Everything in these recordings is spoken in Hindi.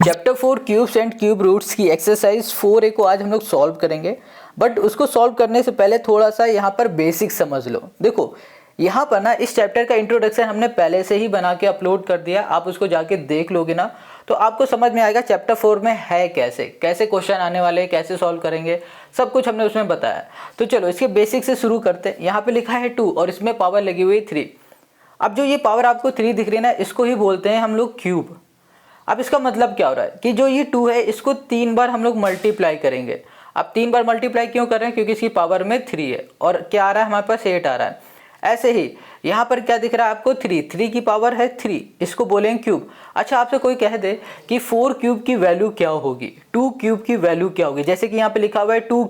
Chapter 4 cubes and cube roots की एक्सरसाइज 4A को आज हम लोग सॉल्व करेंगे। बट उसको सॉल्व करने से पहले थोड़ा सा यहाँ पर बेसिक समझ लो। देखो यहाँ पर ना इस चैप्टर का इंट्रोडक्शन हमने पहले से ही बना के अपलोड कर दिया, आप उसको जाके देख लोगे ना तो आपको समझ में आएगा चैप्टर 4 में है कैसे कैसे क्वेश्चन आने वाले, कैसे सॉल्व करेंगे, सब कुछ हमने उसमें बताया। तो चलो इसके बेसिक से शुरू करते हैं। यहाँ पे लिखा है 2 और इसमें पावर लगी हुई 3। अब जो ये पावर आपको 3 दिख रही है ना, इसको ही बोलते हैं हम लोग क्यूब। अब इसका मतलब क्या हो रहा है कि जो ये 2 है इसको 3 बार हम लोग मल्टीप्लाई करेंगे। अब 3 बार मल्टीप्लाई क्यों कर रहे हैं? क्योंकि इसकी पावर में 3 है और क्या आ रहा है हमारे पास 8 आ रहा है। ऐसे ही यहाँ पर क्या दिख रहा है आपको 3 की पावर है 3, इसको बोलेंगे क्यूब। अच्छा आपसे कोई कह दे कि 4 क्यूब की वैल्यू क्या होगी, 2 क्यूब की वैल्यू क्या होगी, जैसे कि यहाँ पे लिखा हुआ है 2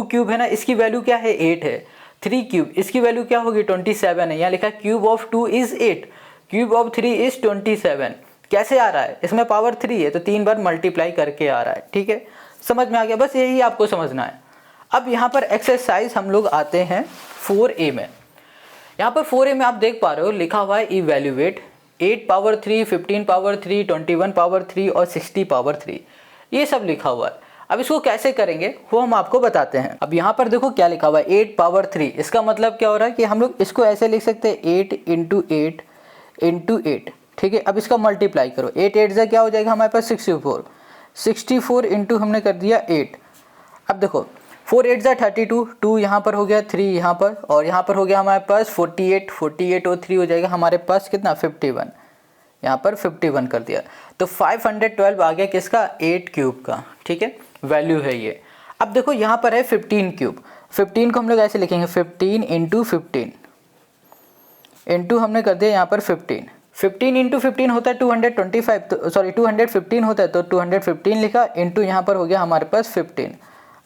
क्यूब है ना, इसकी वैल्यू क्या है 8 है। 3 क्यूब इसकी वैल्यू क्या होगी 27 है। यहाँ लिखा है cube of 2 is 8, cube of 3 is 27। कैसे आ रहा है? इसमें पावर 3 है तो 3 बार मल्टीप्लाई करके आ रहा है। ठीक है, समझ में आ गया? बस यही आपको समझना है। अब यहाँ पर एक्सरसाइज हम लोग आते हैं 4A में। यहाँ पर 4A में आप देख पा रहे हो लिखा हुआ है इवैल्यूएट 8 पावर 3, 15 पावर 3, 21 पावर 3 और 60 पावर 3, ये सब लिखा हुआ है। अब इसको कैसे करेंगे वो हम आपको बताते हैं। अब यहाँ पर देखो क्या लिखा हुआ है 8 पावर 3, इसका मतलब क्या हो रहा है कि हम लोग इसको ऐसे लिख सकते हैं 8 इंटू 8 इंटू 8। ठीक है, अब इसका मल्टीप्लाई करो, 8 8 से क्या हो जाएगा हमारे पास 64 इंटू हमने कर दिया 8। अब देखो 4 8 32, 2 यहाँ पर हो गया, 3 यहाँ पर और यहाँ पर हो गया हमारे पास 48 और 3 हो जाएगा हमारे पास कितना 51, यहाँ पर 51 कर दिया। तो 512 आ गया किसका 8 क्यूब का। ठीक है, वैल्यू है ये। अब देखो यहाँ पर है 15 क्यूब, 15 को हम लोग ऐसे लिखेंगे 15 इंटू 15 इंटू हमने कर दिया यहाँ पर 15 इंटू 15 होता है 225, तो सॉरी 215 होता है तो 215 लिखा इंटू यहाँ पर हो गया हमारे पास 15।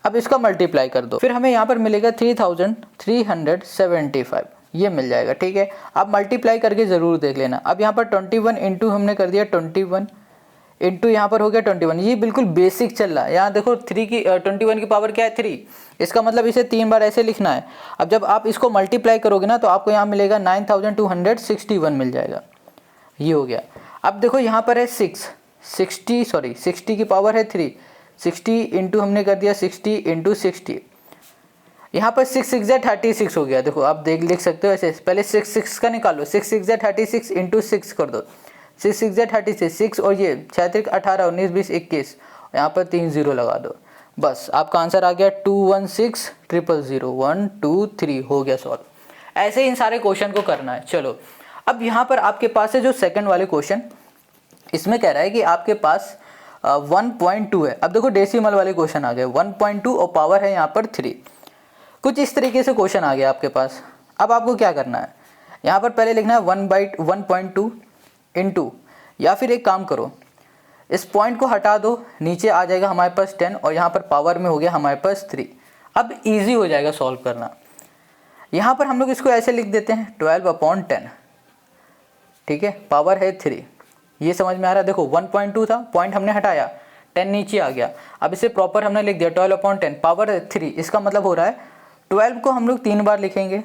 अब इसका मल्टीप्लाई कर दो, फिर हमें यहाँ पर मिलेगा 3375, ये मिल जाएगा। ठीक है, आप मल्टीप्लाई करके ज़रूर देख लेना। अब यहाँ पर 21 इंटू हमने कर दिया 21 इंटू यहाँ पर हो गया 21, ये बिल्कुल बेसिक चल रहा है। यहाँ देखो 21 की पावर क्या है 3, इसका मतलब इसे 3 बार ऐसे लिखना है। अब जब आप इसको मल्टीप्लाई करोगे ना तो आपको यहाँ मिलेगा 9261 मिल जाएगा, ये हो गया। अब देखो यहाँ पर है 60 की पावर है 3, 60 इंटू हमने कर दिया 60 इंटू 60, यहाँ पर 6 6 36 हो गया। देखो आप लिख सकते हो ऐसे, पहले 6 का निकालो, 6 6 36 इंटू 6 कर दो, 6 6 36 6 और ये 6 18 19 20 21, यहाँ पर 3 0 लगा दो, बस आपका आंसर आ गया 216000 1 2 3 हो गया सॉल्व। ऐसे ही इन सारे क्वेश्चन को करना है। चलो अब यहाँ पर आपके पास है जो सेकंड वाले क्वेश्चन, इसमें कह रहा है कि आपके पास 1.2 है। अब देखो डेसिमल वाले क्वेश्चन आ गए 1.2 और पावर है यहाँ पर 3, कुछ इस तरीके से क्वेश्चन आ गया आपके पास। अब आपको क्या करना है, यहाँ पर पहले लिखना है 1/1.2 इंटू, या फिर एक काम करो इस पॉइंट को हटा दो, नीचे आ जाएगा हमारे पास 10 और यहाँ पर पावर में हो गया हमारे पास 3। अब इजी हो जाएगा सॉल्व करना। यहाँ पर हम लोग इसको ऐसे लिख देते हैं 12/10। ठीक है, पावर है 3, ये समझ में आ रहा है? देखो 1.2 था, पॉइंट हमने हटाया, 10 नीचे आ गया। अब इसे प्रॉपर हमने लिख दिया 12/10, पावर है 3, इसका मतलब हो रहा है 12 को हम लोग 3 बार लिखेंगे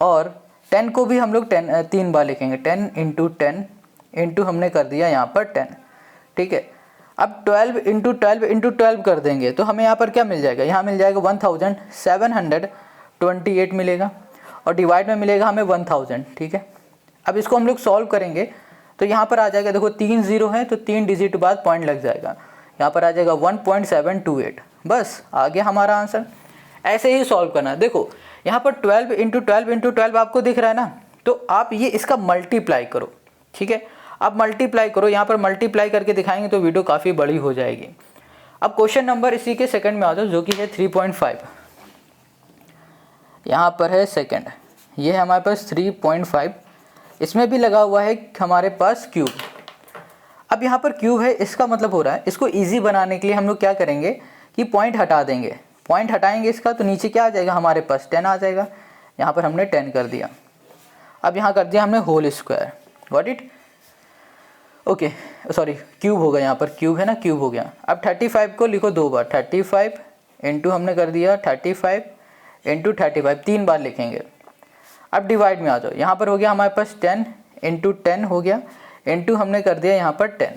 और 10 को भी हम लोग 3 बार लिखेंगे, 10 इंटू 10 इंटू हमने कर दिया यहाँ पर 10। ठीक है, अब 12 इंटू 12 इंटू 12 कर देंगे तो हमें यहाँ पर क्या मिल जाएगा, यहाँ मिल जाएगा 1728 मिलेगा और डिवाइड में मिलेगा हमें 1000। ठीक है, अब इसको हम लोग सॉल्व करेंगे तो यहाँ पर आ जाएगा, देखो 3 0 है तो 3 डिजिट बाद पॉइंट लग जाएगा, यहाँ पर आ जाएगा 1.728, बस आ गया हमारा आंसर। ऐसे ही सॉल्व करना। देखो यहाँ पर 12 इंटू 12 इंटू 12 आपको दिख रहा है ना, तो आप ये इसका मल्टीप्लाई करो। ठीक है, आप मल्टीप्लाई करो, यहाँ पर मल्टीप्लाई करके दिखाएंगे तो वीडियो काफ़ी बड़ी हो जाएगी। अब क्वेश्चन नंबर इसी के सेकंड में आ जाओ जो कि है 3.5, यहाँ पर है सेकंड, ये है हमारे पास 3.5, इसमें भी लगा हुआ है हमारे पास क्यूब। अब यहाँ पर क्यूब है, इसका मतलब हो रहा है इसको इजी बनाने के लिए हम लोग क्या करेंगे कि पॉइंट हटा देंगे, पॉइंट हटाएंगे इसका तो नीचे क्या आ जाएगा हमारे पास 10 आ जाएगा, यहाँ पर हमने 10 कर दिया। अब यहाँ कर दिया हमने whole square, got it? Okay sorry cube होगा, यहाँ पर क्यूब है ना, क्यूब हो गया। अब 35 को लिखो 2 बार, 35 इंटू हमने कर दिया 35 इंटू 35, 3 बार लिखेंगे। अब डिवाइड में आ जाओ, यहाँ पर हो गया हमारे पास 10 इंटू 10 हो गया, इंटू हमने कर दिया यहाँ पर 10।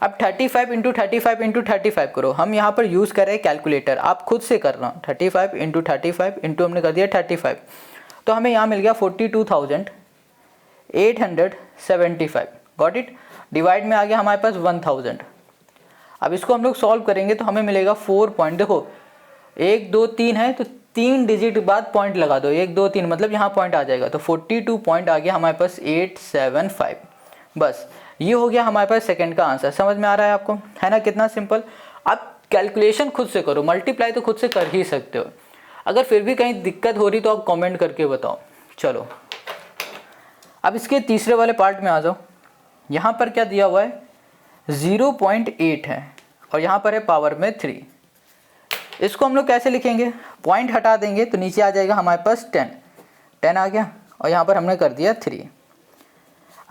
अब 35 इंटू 35 इंटू 35 करो, हम यहाँ पर यूज़ कर रहे हैं कैलकुलेटर, आप खुद से कर रहा हूँ। 35 इंटू 35 इंटू हमने कर दिया 35, तो हमें यहाँ मिल गया 42,875। Got it. डिवाइड में आ गया हमारे पास 1000। अब इसको हम लोग सॉल्व करेंगे तो हमें मिलेगा 4 पॉइंट, देखो 1 2 3 है तो 3 डिजिट बाद पॉइंट लगा दो, 1 2 3 मतलब यहाँ पॉइंट आ जाएगा, तो 42 पॉइंट आ गया हमारे पास 875। बस ये हो गया हमारे पास सेकंड का आंसर। समझ में आ रहा है आपको, है ना कितना सिंपल। आप कैलकुलेशन खुद से करो, मल्टीप्लाई तो खुद से कर ही सकते हो। अगर फिर भी कहीं दिक्कत हो रही तो आप कमेंट करके बताओ। चलो अब इसके तीसरे वाले पार्ट में आ जाओ। यहाँ पर क्या दिया हुआ है, 0.8 है और यहाँ पर है पावर में 3। इसको हम लोग कैसे लिखेंगे, पॉइंट हटा देंगे तो नीचे आ जाएगा हमारे पास 10 आ गया और यहाँ पर हमने कर दिया 3।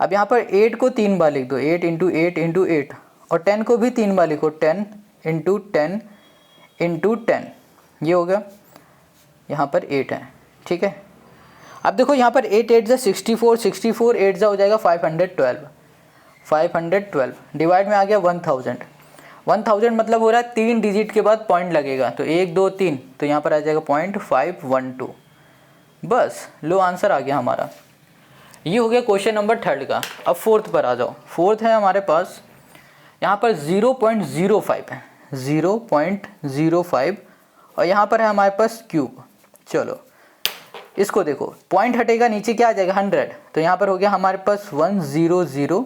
अब यहाँ पर 8 को 3 बार लिख दो, 8 इंटू 8 इंटू 8, और 10 को भी 3 बार लिखो, 10 इंटू 10 इंटू 10, ये हो गया। यहाँ पर 8 है, ठीक है। अब देखो यहाँ पर 8 8 जा 64, 64 8 जा हो जाएगा 512 डिवाइड में आ गया 1000 मतलब हो रहा है 3 डिजिट के बाद पॉइंट लगेगा, तो 1 2 3, तो यहाँ पर आ जाएगा 0.512। बस लो आंसर आ गया हमारा। ये हो गया क्वेश्चन नंबर 3 का। अब 4th पर आ जाओ। 4th है हमारे पास, यहाँ पर 0.05 है, 0.05 और यहाँ पर है हमारे पास क्यूब। चलो इसको देखो, पॉइंट हटेगा नीचे क्या आ जाएगा 100, तो यहाँ पर हो गया हमारे पास 100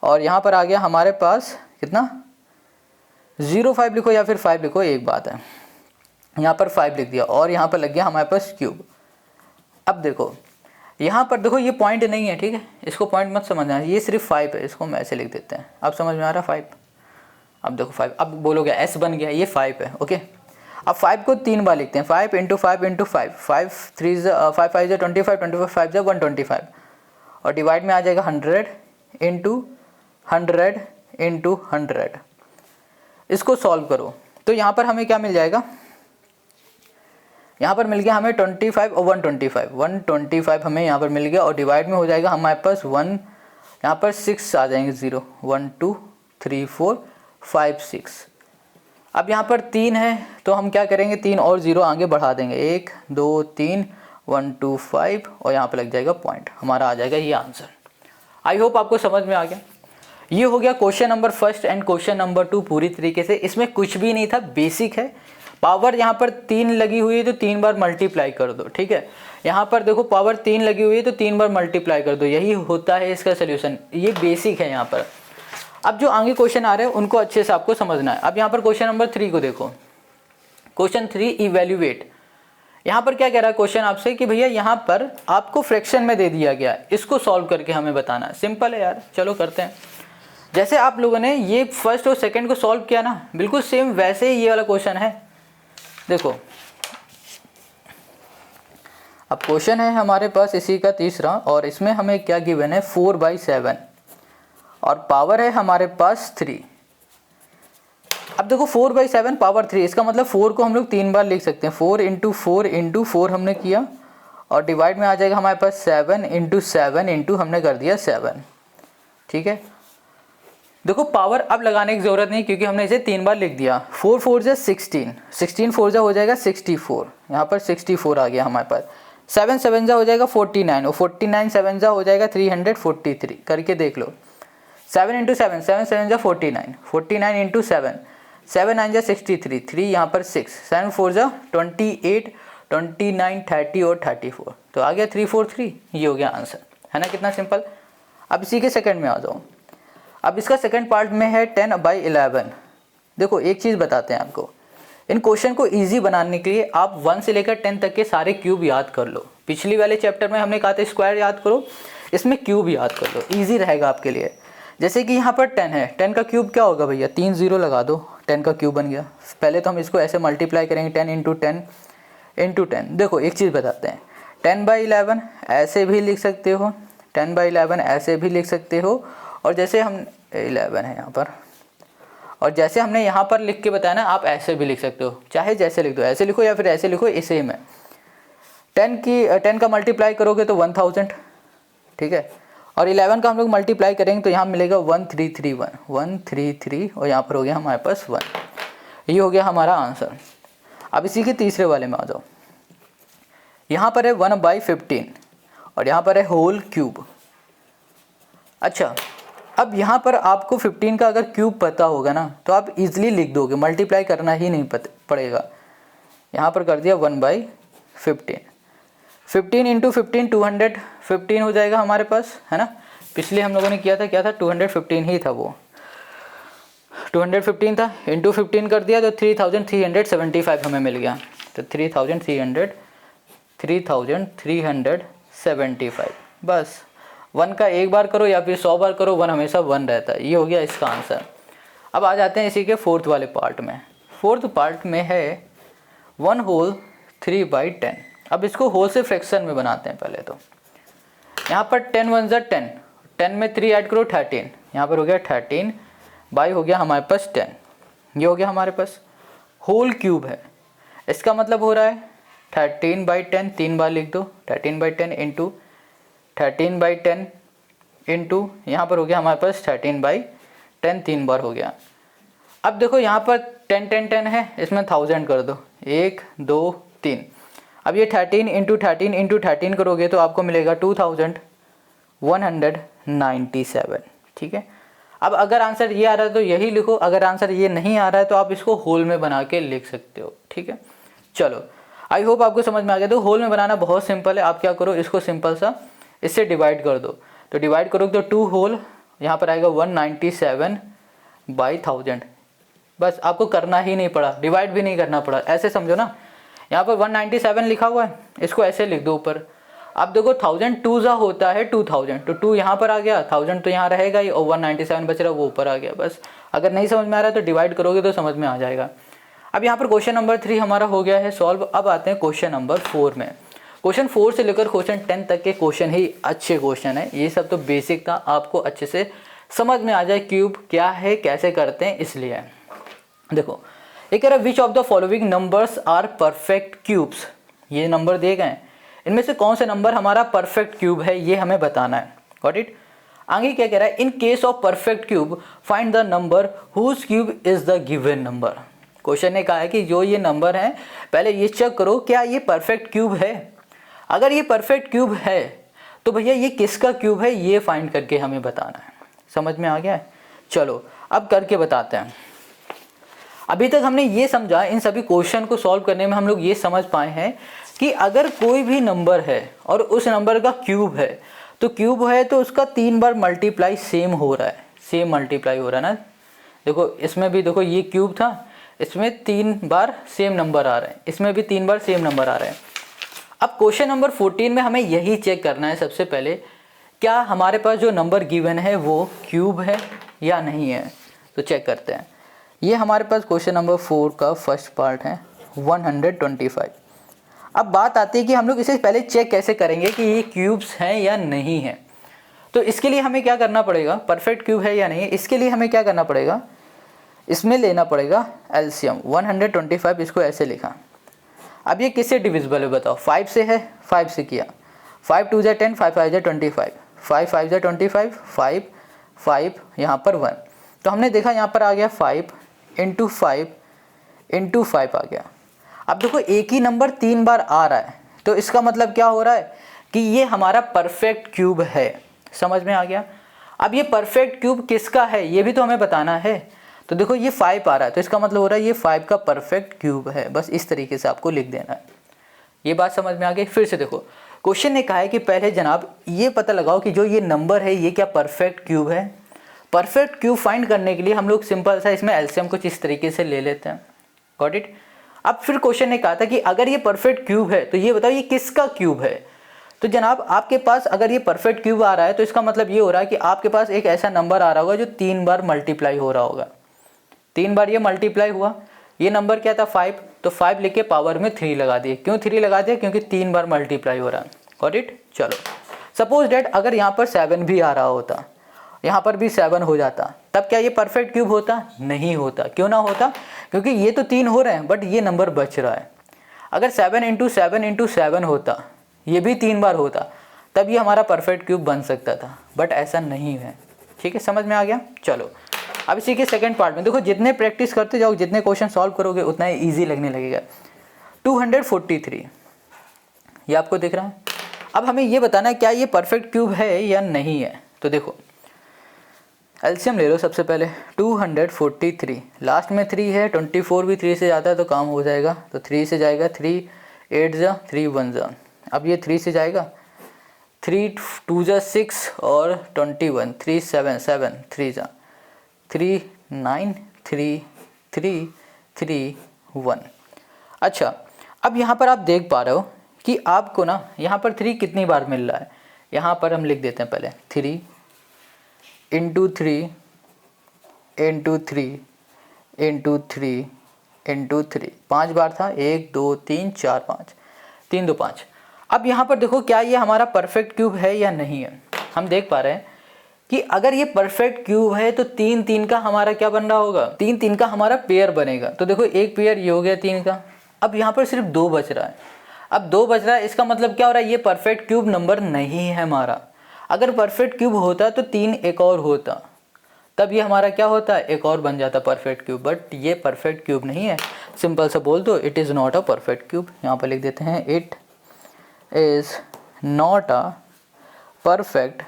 और यहाँ पर आ गया हमारे पास कितना 05 लिखो या फिर 5 लिखो, एक बात है। यहाँ पर 5 लिख दिया और यहाँ पर लग गया हमारे पास क्यूब। अब देखो यहाँ पर देखो ये पॉइंट नहीं है, ठीक है, इसको पॉइंट मत समझना, ये सिर्फ 5 है, इसको हम ऐसे लिख देते हैं। अब समझ में आ रहा 5। अब देखो 5, अब बोलोगे S बन गया, ये 5 है, ओके। अब 5 को 3 बार लिखते हैं, 5 इंटू 5 इंटू 5, 5 3 5 5 25, 25 5 125 और डिवाइड में आ जाएगा 100 इंटू 100 इंटू 100। इसको सॉल्व करो तो यहाँ पर हमें क्या मिल जाएगा, यहाँ पर मिल गया हमें 25 और 125 हमें यहाँ पर मिल गया और डिवाइड में हो जाएगा हमारे पास 1, यहाँ पर 6 आ जाएंगे, 0 1 2 3 4 5 6। अब यहाँ पर 3 है तो हम क्या करेंगे, 3 और 0 आगे बढ़ा देंगे, 1 2 3 1 2 5 और यहाँ पर लग जाएगा पॉइंट, हमारा आ जाएगा ये आंसर। आई होप आपको समझ में आ गया। ये हो गया question number 1 and question number 2 पूरी तरीके से। इसमें कुछ भी नहीं था, बेसिक है। पावर यहाँ पर 3 लगी हुई है तो 3 बार मल्टीप्लाई कर दो, ठीक है। यहाँ पर देखो पावर 3 लगी हुई है तो 3 बार मल्टीप्लाई कर दो, यही होता है इसका सोल्यूशन। ये बेसिक है यहाँ पर। अब जो आगे क्वेश्चन आ रहे हैं उनको अच्छे से आपको समझना है। अब यहाँ पर क्वेश्चन नंबर 3 को देखो। Question 3 evaluate. यहाँ पर क्या कह रहा है क्वेश्चन आपसे कि भैया यहाँ पर आपको फ्रैक्शन में दे दिया गया, इसको सॉल्व करके हमें बताना। सिंपल है यार, चलो करते हैं। जैसे आप लोगों ने ये फर्स्ट और सेकंड को सॉल्व किया ना, बिल्कुल सेम वैसे ही ये वाला क्वेश्चन है। देखो अब क्वेश्चन है हमारे पास इसी का तीसरा और इसमें हमें क्या गिवन है 4/7 और पावर है हमारे पास 3। अब देखो 4/7 पावर 3, इसका मतलब 4 को हम लोग 3 बार लिख सकते हैं। 4 इंटू 4 इंटू 4 हमने किया और डिवाइड में आ जाएगा हमारे पास 7 इंटू 7 इंटू हमने कर दिया 7, ठीक है। देखो पावर अब लगाने की जरूरत नहीं क्योंकि हमने इसे 3 बार लिख दिया। 4 4 जा 16, 16 4 जा हो जाएगा 64, यहाँ पर 64 आ गया हमारे पास। 7 7 जा हो जाएगा 49 और 49 7 जा हो जाएगा 343। करके देख लो। 7 इंटू 7, 7 7 जा 49, 49 इंटू 7, 7 9 जा 63, 3 यहाँ पर 6, 7 4 जा 28, 29 30 और 34, तो आ गया 343। ये हो गया आंसर, है ना कितना सिंपल। अब इसी के सेकंड में आ जाओ। अब इसका सेकंड पार्ट में है 10/11। देखो एक चीज़ बताते हैं आपको, इन क्वेश्चन को इजी बनाने के लिए आप 1 से लेकर 10 तक के सारे क्यूब याद कर लो। पिछली वाले चैप्टर में हमने कहा था स्क्वायर याद करो, इसमें क्यूब याद कर लो, इजी रहेगा आपके लिए। जैसे कि यहाँ पर 10 है, 10 का क्यूब क्या होगा भैया, 3 0 लगा दो, 10 का क्यूब बन गया। पहले तो हम इसको ऐसे मल्टीप्लाई करेंगे 10 इंटू 10 इंटू 10। देखो एक चीज़ बताते हैं, 10/11 ऐसे भी लिख सकते हो, 10/11 ऐसे भी लिख सकते हो, और जैसे हम 11 है यहाँ पर, और जैसे हमने यहाँ पर लिख के बताया ना, आप ऐसे भी लिख सकते हो, चाहे जैसे लिख दो, ऐसे लिखो या फिर ऐसे लिखो, इसे में 10 का मल्टीप्लाई करोगे तो 1000, ठीक है। और 11 का हम लोग मल्टीप्लाई करेंगे तो यहाँ मिलेगा 1331, 133 और यहाँ पर हो गया हमारे पास 1। ये हो गया हमारा आंसर। अब इसी के तीसरे वाले में आ जाओ। यहाँ पर है 1/15 और यहाँ पर है होल क्यूब। अच्छा, अब यहाँ पर आपको 15 का अगर क्यूब पता होगा ना तो आप इजीली लिख दोगे, मल्टीप्लाई करना ही नहीं पड़ेगा। यहाँ पर कर दिया 1/15, 15 इंटू 15 215 हो जाएगा हमारे पास, है ना। पिछले हम लोगों ने किया था, क्या था, 215 ही था, वो 215 था, इंटू 15 कर दिया तो 3375 हमें मिल गया। तो 3375 बस। 1 का एक बार करो या फिर 100 बार करो, 1 हमेशा 1 रहता है। ये हो गया इसका आंसर। अब आ जाते हैं इसी के फोर्थ वाले पार्ट में। फोर्थ पार्ट में है 1 होल 3/10। अब इसको होल से फ्रैक्शन में बनाते हैं पहले। तो यहाँ पर 10 1 ज़ा 10, 10 में 3 ऐड करो 13, यहाँ पर हो गया 13 बाई हो गया हमारे पास 10। ये हो गया हमारे पास होल क्यूब है। इसका मतलब हो रहा है 13/10, 3 बार लिख दो, 13/10 इंटू 13/10 इंटू यहाँ पर हो गया हमारे पास 13/10, 3 बार हो गया। अब देखो यहाँ पर 10 10 10 है, इसमें 1000 कर दो, 1 2 3। अब ये 13 इंटू 13 इंटू 13 करोगे तो आपको मिलेगा 2197। ठीक है। अब अगर आंसर ये आ रहा है तो यही लिखो, अगर आंसर ये नहीं आ रहा है तो आप इसको होल में बना के लिख सकते हो। ठीक है, चलो आई होप आपको समझ में आ गया। तो होल में बनाना बहुत सिंपल है। आप क्या करो, इसको सिंपल सा इससे डिवाइड कर दो। तो डिवाइड करोगे तो 2 होल यहाँ पर आएगा 197/1000। बस आपको करना ही नहीं पड़ा, डिवाइड भी नहीं करना पड़ा, ऐसे समझो ना। यहाँ पर 197 लिखा हुआ है, इसको ऐसे लिख दो ऊपर। अब देखो 1000 2 ज़ा होता है 2000, तो 2 यहाँ पर आ गया, 1000 तो यहाँ रहेगा ही और 197 बच रहा वो ऊपर आ गया। बस अगर नहीं समझ में आ रहा है तो डिवाइड करोगे तो समझ में आ जाएगा। अब यहाँ पर क्वेश्चन नंबर 3 हमारा हो गया है सॉल्व। अब आते हैं क्वेश्चन नंबर 4 में। क्वेश्चन 4 से लेकर क्वेश्चन 10 तक के क्वेश्चन ही अच्छे क्वेश्चन है। ये सब तो बेसिक था, आपको अच्छे से समझ में आ जाए क्यूब क्या है, कैसे करते हैं, इसलिए। देखो एक कह रहा है which of the following numbers are perfect cubes. ये नंबर दिए गए हैं, इनमें से कौन से नंबर हमारा परफेक्ट क्यूब है ये हमें बताना है। Got it. आगे क्या कह रहा है, in case of perfect cube find the number whose cube is the given number. Question ने कहा है कि जो ये नंबर है पहले ये चेक करो क्या ये परफेक्ट क्यूब है। अगर ये परफेक्ट क्यूब है तो भैया ये किसका क्यूब है ये फाइंड करके हमें बताना है। समझ में आ गया है। चलो अब करके बताते हैं। अभी तक हमने ये समझा, इन सभी क्वेश्चन को सॉल्व करने में हम लोग ये समझ पाए हैं कि अगर कोई भी नंबर है और उस नंबर का क्यूब है तो क्यूब है तो उसका 3 बार मल्टीप्लाई सेम हो रहा है, सेम मल्टीप्लाई हो रहा है ना। देखो इसमें भी देखो ये क्यूब था, इसमें 3 बार सेम नंबर आ रहे हैं, इसमें भी 3 बार सेम नंबर आ रहे हैं। अब क्वेश्चन नंबर 14 में हमें यही चेक करना है सबसे पहले, क्या हमारे पास जो नंबर गिवन है वो क्यूब है या नहीं है। तो चेक करते हैं। ये हमारे पास क्वेश्चन नंबर 4 का फर्स्ट पार्ट है 125। अब बात आती है कि हम लोग इसे पहले चेक कैसे करेंगे कि ये क्यूब्स हैं या नहीं है। तो इसके लिए हमें क्या करना पड़ेगा, परफेक्ट क्यूब है या नहीं है, इसके लिए हमें क्या करना पड़ेगा, इसमें लेना पड़ेगा एलसीएम 125। इसको ऐसे लिखा। अब ये किससे डिविजिबल है बताओ, 5 से है, 5 से किया, 5 2 ज़ा 10, 5 5 ज़ा 25, 5 5 ज़ा 25, 5 5 यहाँ पर 1। तो हमने देखा यहाँ पर आ गया 5 इंटू 5 इंटू 5 आ गया। अब देखो एक ही नंबर 3 बार आ रहा है तो इसका मतलब क्या हो रहा है कि ये हमारा परफेक्ट क्यूब है। समझ में आ गया। अब ये परफेक्ट क्यूब किसका है ये भी तो हमें बताना है। तो देखो ये 5 आ रहा है तो इसका मतलब हो रहा है ये 5 का परफेक्ट क्यूब है। बस इस तरीके से आपको लिख देना है। ये बात समझ में आ गई। फिर से देखो क्वेश्चन ने कहा है कि पहले जनाब ये पता लगाओ कि जो ये नंबर है ये क्या परफेक्ट क्यूब है। परफेक्ट क्यूब फाइंड करने के लिए हम लोग सिंपल सा इसमें एलसीएम कुछ इस तरीके से ले लेते हैं। Got it. अब फिर क्वेश्चन ने कहा था कि अगर ये परफेक्ट क्यूब है तो ये बताओ ये किसका क्यूब है। तो जनाब आपके पास अगर ये परफेक्ट क्यूब आ रहा है तो इसका मतलब ये हो रहा है कि आपके पास एक ऐसा नंबर आ रहा होगा जो 3 बार मल्टीप्लाई हो रहा होगा। 3 बार ये मल्टीप्लाई हुआ। ये नंबर क्या था 5, तो 5 लिख के पावर में 3 लगा दिए। क्यों 3 लगा दिया, क्योंकि 3 बार मल्टीप्लाई हो रहा है। Got it. चलो सपोज डेट अगर यहाँ पर 7 भी आ रहा होता, यहाँ पर भी 7 हो जाता, तब क्या ये परफेक्ट क्यूब होता? नहीं होता। क्यों ना होता? क्योंकि ये तो 3 हो रहे हैं बट ये नंबर बच रहा है। अगर 7 इंटू 7 इंटू 7 होता, ये भी 3 बार होता, तब ये हमारा परफेक्ट क्यूब बन सकता था, बट ऐसा नहीं है। ठीक है, समझ में आ गया। चलो अब इसी के सेकंड पार्ट में देखो, जितने प्रैक्टिस करते जाओ, जितने क्वेश्चन सॉल्व करोगे उतना ही ईजी लगने लगेगा। 243 ये आपको दिख रहा है। अब हमें ये बताना है क्या ये परफेक्ट क्यूब है या नहीं है। तो देखो एलसीएम ले लो सबसे पहले। 243 लास्ट में 3 है, 24 भी 3 से जाता है तो काम हो जाएगा। तो 3 से जाएगा, 3 8 जा, 3 1 जा। अब ये 3 से जाएगा, 3 2 जा 6 और 21, 3 7 7 3 जा, 3 9 3 3 3 1। अच्छा, अब यहाँ पर आप देख पा रहे हो कि आपको ना यहाँ पर 3 कितनी बार मिल रहा है। यहाँ पर हम लिख देते हैं पहले 3 इंटू 3 इंटू 3 इंटू 3 इंटू 3, 5 बार था, 1 2 3 4 5, 3 2 5। अब यहाँ पर देखो क्या ये हमारा परफेक्ट क्यूब है या नहीं है। हम देख पा रहे हैं कि अगर ये परफेक्ट क्यूब है तो 3 3 का हमारा क्या बन रहा होगा, 3 3 का हमारा पेयर बनेगा। तो देखो एक पेयर ये हो गया 3 का। अब यहाँ पर सिर्फ 2 बच रहा है। अब 2 बच रहा है, इसका मतलब क्या हो रहा है, ये परफेक्ट क्यूब नंबर नहीं है हमारा। अगर परफेक्ट क्यूब होता तो 3 एक और होता, तब ये हमारा क्या होता, एक और बन जाता परफेक्ट क्यूब। बट ये परफेक्ट क्यूब नहीं है। सिंपल सा बोल दो, it is not a perfect cube. यहाँ पर लिख देते हैं it is not a perfect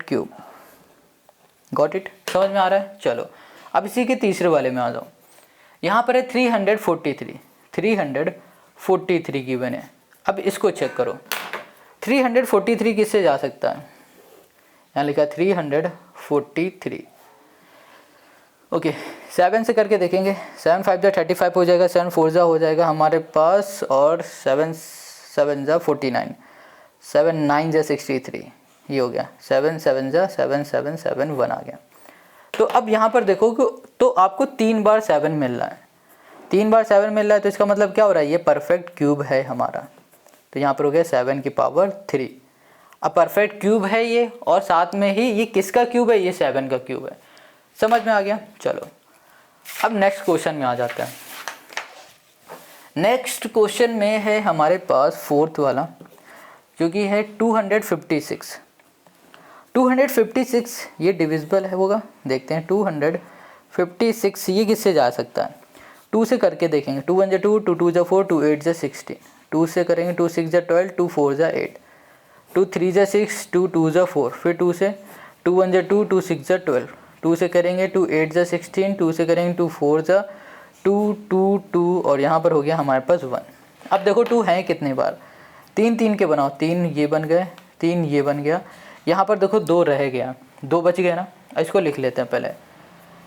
cube. Got it, समझ में आ रहा है। चलो अब इसी के तीसरे वाले में आ जाओ। यहाँ पर है 343 गिवन है। अब इसको चेक करो, 343 किससे जा सकता है। यहाँ लिखा 343। ओके, 7 से करके देखेंगे। 7 5 जा 35 हो जाएगा, 7 4 जा हो जाएगा हमारे पास, और 7 7 जा 49, 7 9 जा 63, ये हो गया। 7 7 जा 7 7 7 1 आ गया। तो अब यहाँ पर देखो कि तो आपको 3 बार 7 मिल रहा है, 3 बार 7 मिल रहा है। तो इसका मतलब क्या हो रहा है, ये परफेक्ट क्यूब है हमारा। तो यहाँ पर हो गया 7 की पावर 3। अब परफेक्ट क्यूब है ये, और साथ में ही ये किसका क्यूब है, ये 7 का क्यूब है। समझ में आ गया। चलो अब नेक्स्ट क्वेश्चन में आ जाता है। नेक्स्ट क्वेश्चन में है हमारे पास 4th वाला, जो कि है 256। 256 ये डिविजिबल है होगा, देखते हैं। 256 ये किससे जा सकता है, 2 से करके देखेंगे। 2 1 जा 2, 2 2 जा 4, 2 8 जा 16, 2 से करेंगे। 2 6 जा 12, 2 4 जा 8, 2 3 जा 6, 2 2 जा 4, फिर 2 से 2 1 जा 2, 2 6 जा 12, 2 से करेंगे 2 8 जा 16, 2 से करेंगे 2 4 जा 2 2 2, और यहाँ पर हो गया हमारे पास 1। अब देखो 2 हैं कितनी बार, 3 3 के बनाओ, 3 ये बन गए, 3 ये बन गया। यहाँ पर देखो 2 रह गया, 2 बच गए ना। इसको लिख लेते हैं पहले।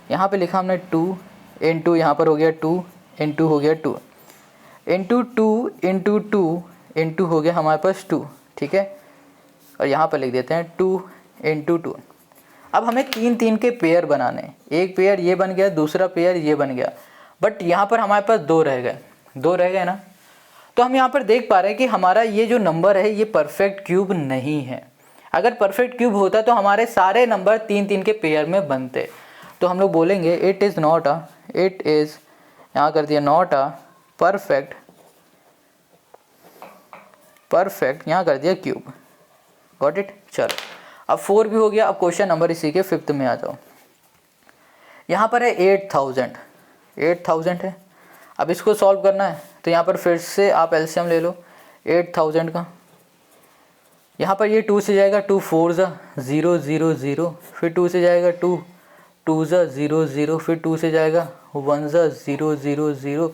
यहाँ पे लिखा हमने 2 इंटू, यहाँ पर हो गया 2 इंटू, हो गया 2 इंटू 2 इंटू 2 इंटू, हो गया हमारे पास 2। ठीक है, और यहाँ पर लिख देते हैं 2 इंटू 2। अब हमें 3 3 के पेयर बनाने, एक पेयर ये बन गया, दूसरा पेयर ये बन गया, बट यहाँ पर हमारे पास 2 रह गए, 2 रह गए ना। तो हम यहाँ पर देख पा रहे हैं कि हमारा ये जो नंबर है ये परफेक्ट क्यूब नहीं है। अगर परफेक्ट क्यूब होता तो हमारे सारे नंबर 3 3 के पेयर में बनते। तो हम लोग बोलेंगे इट इज़ यहाँ कर दिया नॉट अ परफेक्ट, यहाँ कर दिया क्यूब। Got it. चलो अब 4 भी हो गया। अब क्वेश्चन नंबर इसी के 5th में आ जाओ। यहाँ पर है 8000 है। अब इसको सॉल्व करना है तो यहाँ पर फिर से आप एलसीएम ले लो 8000 का। यहाँ पर ये 2 से जाएगा, 2 4 जा 0 0 0, फिर 2 से जाएगा 2 2 जा 0 0, फिर 2 से जाएगा 1 जा 0 0 0,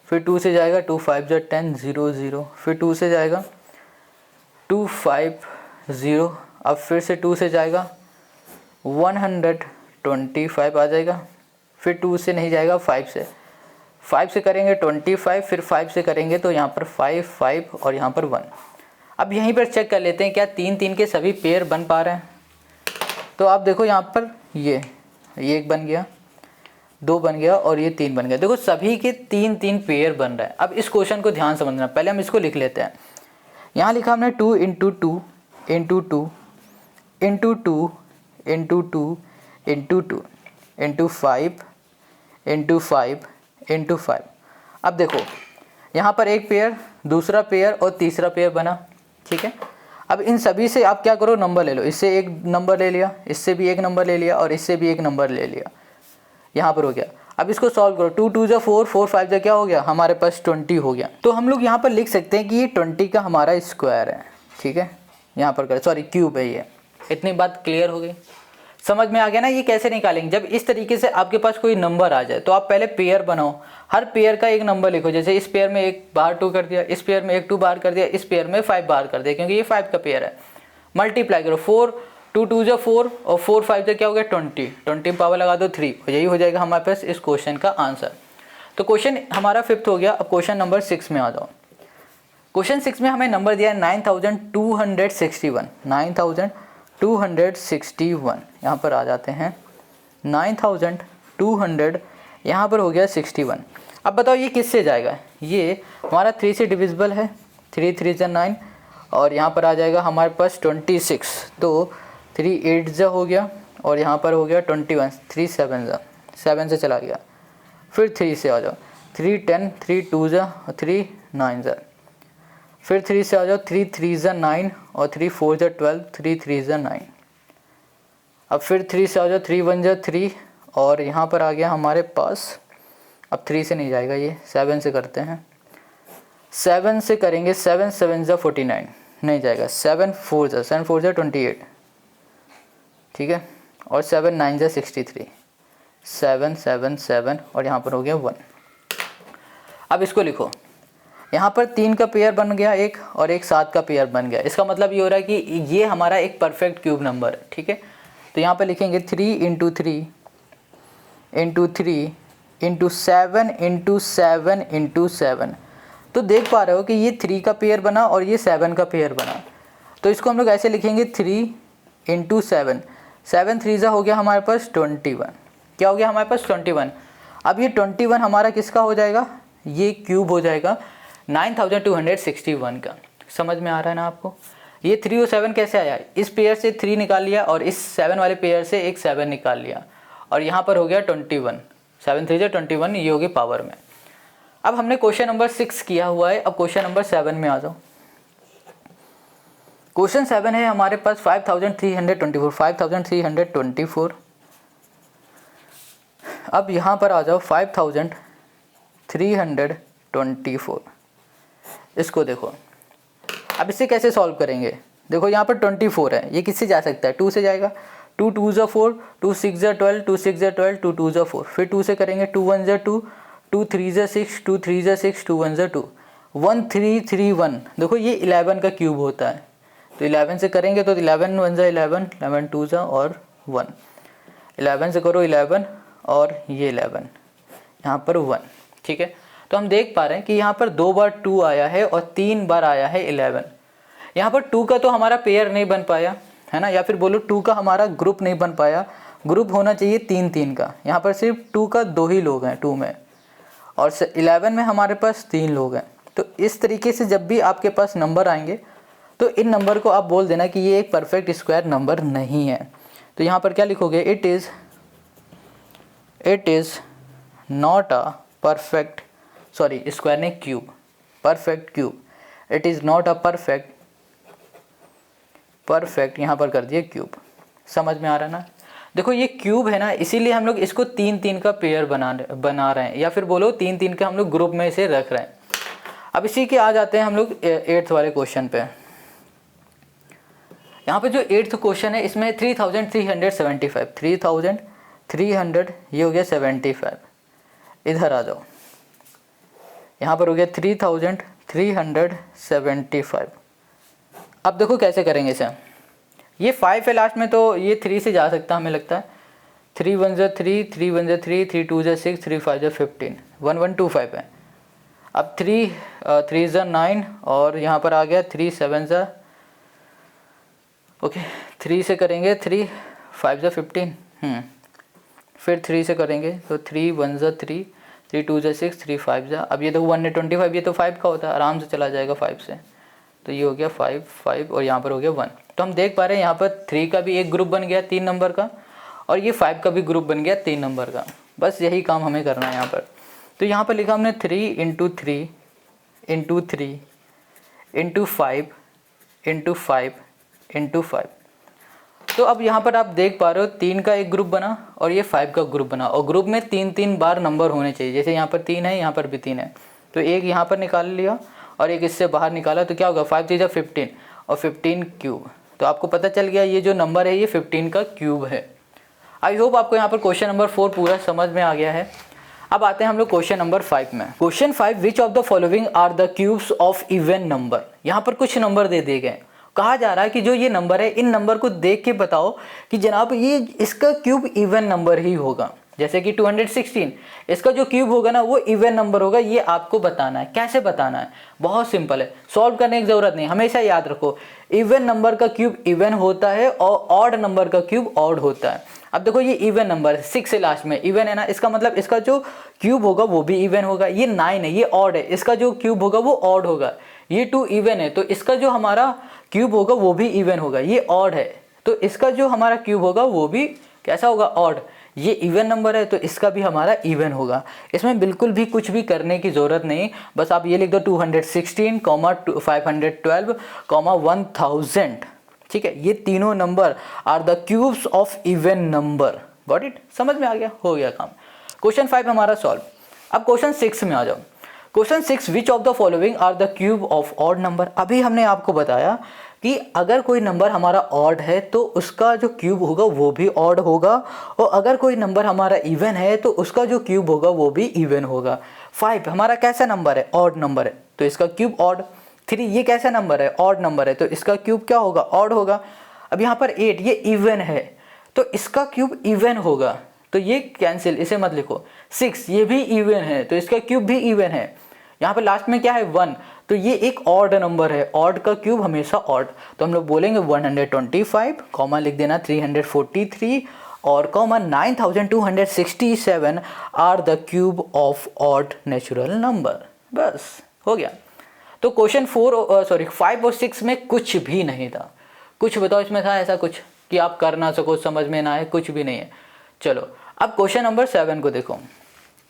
फिर 2 से जाएगा 2 5 जा 10 0 0, फिर 2 से जाएगा 2 5 0, अब फिर से 2 से जाएगा 125 आ जाएगा, फिर 2 से नहीं जाएगा 5 से करेंगे 25, फिर 5 से करेंगे तो यहाँ पर 5 5 और यहाँ पर 1। अब यहीं पर चेक कर लेते हैं क्या 3 3 के सभी पेयर बन पा रहे हैं। तो आप देखो यहाँ पर ये 1 बन गया, 2 बन गया और ये 3 बन गया। देखो सभी के 3 3 पेयर बन रहे हैं। अब इस क्वेश्चन को ध्यान समझना, पहले हम इसको लिख लेते हैं। यहाँ लिखा हमने 2 into 2 into 2 into 2 into 2 into 2 into 5 into 5 into 5। अब देखो यहाँ पर एक पेयर दूसरा पेयर और तीसरा पेयर बना, ठीक है। अब इन सभी से आप क्या करो, नंबर ले लो, इससे एक नंबर ले लिया, इससे भी एक नंबर ले लिया और इससे भी एक नंबर ले लिया, यहाँ पर हो गया। अब इसको सॉल्व करो, 2 2 जा 4, 4 5 जा क्या हो गया, हमारे पास 20 हो गया। तो हम लोग यहाँ पर लिख सकते हैं कि ये 20 का हमारा स्क्वायर है, ठीक है। यहाँ पर करें, सॉरी क्यूब है ये। इतनी बात क्लियर हो गई, समझ में आ गया ना ये कैसे निकालेंगे। जब इस तरीके से आपके पास कोई नंबर आ जाए तो आप पहले पेयर बनाओ, हर पेयर का एक नंबर लिखो। जैसे इस पेयर में एक बाहर 2 कर दिया, इस पेयर में एक 2 बाहर कर दिया, इस पेयर में 5 बाहर कर दिया, क्योंकि ये 5 का पेयर है। मल्टीप्लाई करो, 4 2 2 जा 4 और 4 5 जा क्या हो गया 20, 20 पावर लगा दो 3, यही हो जाएगा हमारे पास इस क्वेश्चन का आंसर। तो क्वेश्चन हमारा 5th हो गया। अब क्वेश्चन नंबर 6 में आ जाओ। क्वेश्चन 6 में हमें नंबर दिया है 9261, 9261। यहाँ पर आ जाते हैं 9200, यहाँ पर हो गया 61। अब बताओ ये किससे जाएगा, ये हमारा 3 से डिविजिबल है, 3 3 जा 9 और यहाँ पर आ जाएगा हमारे पास 26, तो 3 8 जा हो गया और यहाँ पर हो गया 21, 3 7 जा, 7 से चला गया। फिर 3 से आ जाओ, 3 10, 3 2 जा और 3 9 जा। फिर 3 से आ जाओ, 3 3 जा 9 और 3 4 जा 12, 3 3 जा 9। अब फिर 3 से आ जाओ, 3 1 जा 3 और यहाँ पर आ गया हमारे पास, अब 3 से नहीं जाएगा ये, 7 से करते हैं। 7 से करेंगे, 7 7 जा 49, नहीं जाएगा। 7 4 जा 28, ठीक है। और 7 9 जा 63, 7 7 7 और यहाँ पर हो गया 1। अब इसको लिखो, यहाँ पर 3 का पेयर बन गया एक और एक 7 का पेयर बन गया। इसका मतलब ये हो रहा है कि ये हमारा एक परफेक्ट क्यूब नंबर है, ठीक है। तो यहाँ पर लिखेंगे 3 × 3 × 3 × 7 × 7 × 7। तो देख पा रहे हो कि ये 3 का पेयर बना और ये 7 का पेयर बना। तो इसको हम लोग ऐसे लिखेंगे 3 × 7, 7 3 जा हो गया हमारे पास 21, क्या हो गया हमारे पास 21। अब ये 21 हमारा किसका हो जाएगा, ये क्यूब हो जाएगा 9261 का। समझ में आ रहा है ना आपको। ये 3 और 7 कैसे आया, इस पेयर से 3 निकाल लिया और इस 7 वाले पेयर से एक 7 निकाल लिया और यहाँ पर हो गया 21, 7 3 जा 21, ये होगी पावर में। अब हमने क्वेश्चन नंबर 6 किया हुआ है। अब क्वेश्चन नंबर 7 में आ जाओ। क्वेश्चन 7 है हमारे पास 5324। अब यहाँ पर आ जाओ 5324। इसको देखो, अब इससे कैसे सॉल्व करेंगे। देखो यहाँ पर 24 है, ये किससे जा सकता है, 2 से जाएगा। 2 2 जा 4, 2 6 जा 12, 2 6 जा 12, 2 2 जा 4। फिर 2 से करेंगे, 2 1 जा 2, 2 3 जा 6, 2 3 जा 6, 2 1 जा 2, 1 3 3 1। देखो ये 11 का क्यूब होता है, तो 11 से करेंगे तो 11 1 जा 11, 11 2 जा और 1, 11 से करो 11 और ये 11, यहाँ पर 1, ठीक है। तो हम देख पा रहे हैं कि यहाँ पर 2 बार 2 आया है और 3 बार आया है 11। यहाँ पर 2 का तो हमारा पेयर नहीं बन पाया है ना, या फिर बोलो 2 का हमारा ग्रुप नहीं बन पाया। ग्रुप होना चाहिए 3 3 का, यहाँ पर सिर्फ 2 का 2 ही लोग हैं 2 में, और 11 में हमारे पास 3 लोग हैं। तो इस तरीके से जब भी आपके पास नंबर आएंगे तो इन नंबर को आप बोल देना कि ये एक परफेक्ट स्क्वायर नंबर नहीं है। तो यहाँ पर क्या लिखोगे, it is not a perfect, sorry square ने cube, perfect cube. It is not a perfect यहाँ पर कर दिए क्यूब। समझ में आ रहा है ना। देखो ये क्यूब है ना, इसीलिए हम लोग इसको 3 3 का पेयर बना रहे हैं, या फिर बोलो 3 3 का हम लोग ग्रुप में इसे रख रहे हैं। अब इसी के आ जाते हैं हम लोग 8th वाले क्वेश्चन पे। यहाँ पे जो 8th क्वेश्चन है इसमें 3375, ये हो गया 75। इधर आ जाओ, यहाँ पर हो गया 3375। अब देखो कैसे करेंगे इसे। ये 5 है लास्ट में, तो ये 3 से जा सकता है हमें लगता है। 3 1 जा 3, 3 1 जा 3, 3 2 जा 6, 3 5 जा 15, 1 1 2 5 है। अब 3 3 जा 9 और यहाँ पर आ गया 3 7 जा, ओके 3 से करेंगे 3 5 जा 15, फिर 3 से करेंगे तो 3 1 जा 3, 3 2 जा 6, 3 5 जा, अब ये तो 1 है 25, ये तो 5 का होता है, आराम से चला जाएगा 5 से। तो ये हो गया 5 5 और यहाँ पर हो गया 1। तो हम देख पा रहे हैं यहाँ पर 3 का भी एक ग्रुप बन गया 3 नंबर का, और ये 5 का भी ग्रुप बन गया 3 नंबर का। बस यही काम हमें करना है यहाँ पर। तो यहाँ पर लिखा हमने 3 × 3 × 3 इंटू 5 इंटू 5 इंटू 5। तो अब यहाँ पर आप देख पा रहे हो 3 का एक ग्रुप बना और ये 5 का ग्रुप बना, और ग्रुप में 3 बार नंबर होने चाहिए। जैसे यहाँ पर 3 है, यहाँ पर भी 3 है, तो एक यहाँ पर निकाल लिया और एक इससे बाहर निकाला, तो क्या होगा 5 3 15 और 15 क्यूब। तो आपको पता चल गया ये जो नंबर है ये 15 का क्यूब है। आई होप आपको यहाँ पर क्वेश्चन नंबर 4 पूरा समझ में आ गया है। अब आते हैं हम लोग क्वेश्चन नंबर 5 में। Question 5, which of the following are the cubes of even number. यहाँ पर कुछ नंबर दे दिए गए, कहा जा रहा है कि जो ये नंबर है इन नंबर को देख के बताओ कि जनाब ये इसका क्यूब इवन नंबर ही होगा। जैसे कि 216 इसका जो क्यूब होगा ना वो इवन नंबर होगा, ये आपको बताना है। कैसे बताना है, बहुत सिंपल है, सॉल्व करने की जरूरत नहीं। हमेशा याद रखो इवन नंबर का क्यूब इवन होता है और ऑड नंबर का क्यूब ऑड होता है। अब देखो ये इवन नंबर है, 6 से लास्ट में इवन है ना, इसका मतलब इसका जो क्यूब होगा वो भी इवन होगा। ये 9 है, ये ऑड है, इसका जो क्यूब होगा वो ऑड होगा। ये 2 इवन है तो इसका जो हमारा क्यूब होगा वो भी इवन होगा। ये ऑड है तो इसका जो हमारा क्यूब होगा वो भी कैसा होगा, ऑड। ये इवन नंबर है तो इसका भी हमारा इवन होगा। इसमें बिल्कुल भी कुछ भी करने की ज़रूरत नहीं, बस आप ये लिख दो 216, 512, 1000। ठीक है, ये तीनों number are the cubes of even number. Got it, समझ में आ गया, हो गया काम। क्वेश्चन 5 हमारा सॉल्व। अब क्वेश्चन 6 में आ जाओ। Question 6, which of the following are the cube of odd number. अभी हमने आपको बताया कि अगर कोई नंबर हमारा ऑड है तो उसका जो क्यूब होगा वो भी ऑड होगा, और अगर कोई नंबर हमारा इवन है तो उसका जो क्यूब होगा वो भी इवन होगा। 5 हमारा कैसा नंबर है, ऑड नंबर है तो इसका क्यूब ऑड। 3 ये कैसा नंबर है, ऑड नंबर है तो इसका क्यूब क्या होगा, ऑड होगा। अब यहाँ पर 8 ये इवन है तो इसका क्यूब इवन होगा, तो ये कैंसिल, इसे मत लिखो। 6 ये भी इवन है तो इसका क्यूब भी इवन है। यहाँ पर लास्ट में क्या है, 1, तो ये एक ऑड नंबर है, ऑड का क्यूब हमेशा ऑड। तो हम लोग बोलेंगे 125, कॉमा लिख देना 343 और comma 9267 are the cube of odd natural number. बस हो गया। तो क्वेश्चन 5 और 6 में कुछ भी नहीं था। कुछ बताओ इसमें था ऐसा कुछ कि आप कर ना सको, समझ में ना आए, कुछ भी नहीं है। चलो अब क्वेश्चन नंबर 7 को देखो।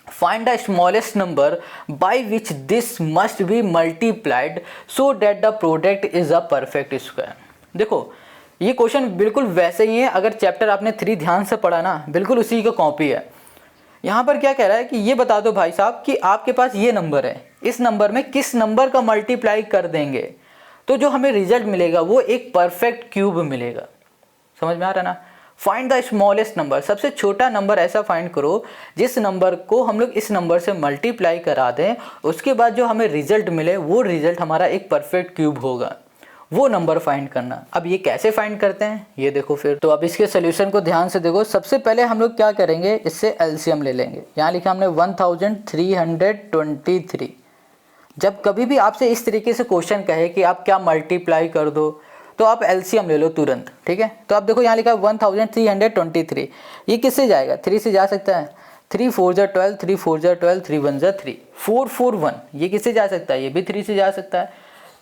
Find the smallest number by which this must be multiplied so that the product is a perfect square. देखो ये क्वेश्चन बिल्कुल वैसे ही है, अगर चैप्टर आपने 3 ध्यान से पढ़ा ना बिल्कुल उसी का कॉपी है। यहाँ पर क्या कह रहा है कि ये बता दो भाई साहब कि आपके पास ये नंबर है, इस नंबर में किस नंबर का मल्टीप्लाई कर देंगे तो जो हमें रिजल्ट मिलेगा वो एक परफेक्ट क्यूब मिलेगा। समझ में आ रहा ना। फाइंड द स्मॉलेस्ट नंबर, सबसे छोटा नंबर ऐसा फाइंड करो जिस नंबर को हम लोग इस नंबर से मल्टीप्लाई करा दें, उसके बाद जो हमें रिजल्ट मिले वो रिजल्ट हमारा एक परफेक्ट क्यूब होगा, वो नंबर फाइंड करना। अब ये कैसे फाइंड करते हैं ये देखो फिर। तो अब इसके सोल्यूशन को ध्यान से देखो। सबसे पहले हम लोग क्या करेंगे, इससे एलसीएम ले लेंगे। यहाँ लिखा हमने 1323। जब कभी भी आपसे इस तरीके से क्वेश्चन कहे कि आप क्या मल्टीप्लाई कर दो तो आप एलसीएम ले लो तुरंत। ठीक है, तो आप देखो यहाँ लिखा 1323, ये किससे जाएगा, 3 से जा सकता है। 3 4 जा 12, 3 4 जा 12, 3 1 जा 3, 4 4 1, ये किससे जा सकता है, ये भी 3 से जा सकता है।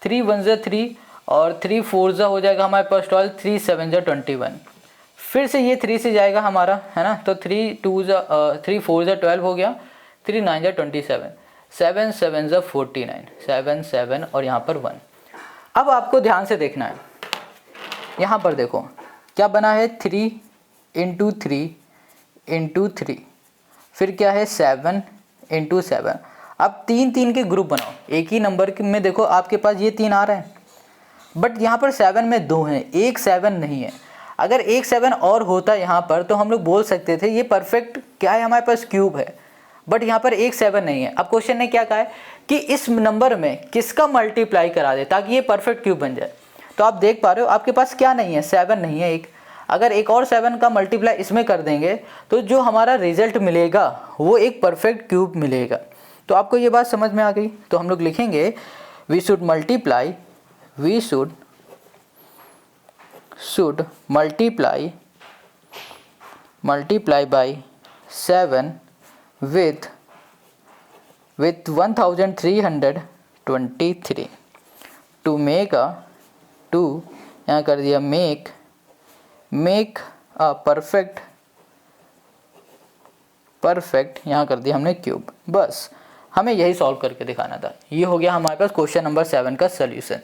3 1 जा 3 और 3 4 जा हो जाएगा हमारे पास 12, 3 7 जा 21, फिर से ये 3 से जाएगा हमारा, है ना। तो 3 4 जा 12 हो गया, 3 9 जा 27, 7 7 जा 49, 7 7 और यहाँ पर 1। अब आपको ध्यान से देखना है, यहाँ पर देखो क्या बना है, 3 इंटू 3 इंटू 3, फिर क्या है 7 इंटू 7। अब 3 3 के ग्रुप बनाओ, एक ही नंबर में देखो आपके पास ये 3 आ रहे हैं, बट यहाँ पर 7 में 2 हैं, एक 7 नहीं है। अगर एक 7 और होता यहाँ पर तो हम लोग बोल सकते थे ये परफेक्ट क्या है, हमारे पास क्यूब है, बट यहाँ पर एक 7 नहीं है। अब क्वेश्चन ने क्या कहा है कि इस नंबर में किसका मल्टीप्लाई करा दे ताकि ये परफेक्ट क्यूब बन जाए। तो आप देख पा रहे हो आपके पास क्या नहीं है, 7 नहीं है एक। अगर एक और 7 का मल्टीप्लाई इसमें कर देंगे तो जो हमारा रिजल्ट मिलेगा वो एक परफेक्ट क्यूब मिलेगा। तो आपको ये बात समझ में आ गई। तो हम लोग लिखेंगे we should multiply by 7 with 1323 to make a यहाँ कर दिया मेक अ परफेक्ट यहाँ कर दिया हमने क्यूब। बस हमें यही सॉल्व करके दिखाना था। ये हो गया हमारे पास क्वेश्चन नंबर 7 का सॉल्यूशन।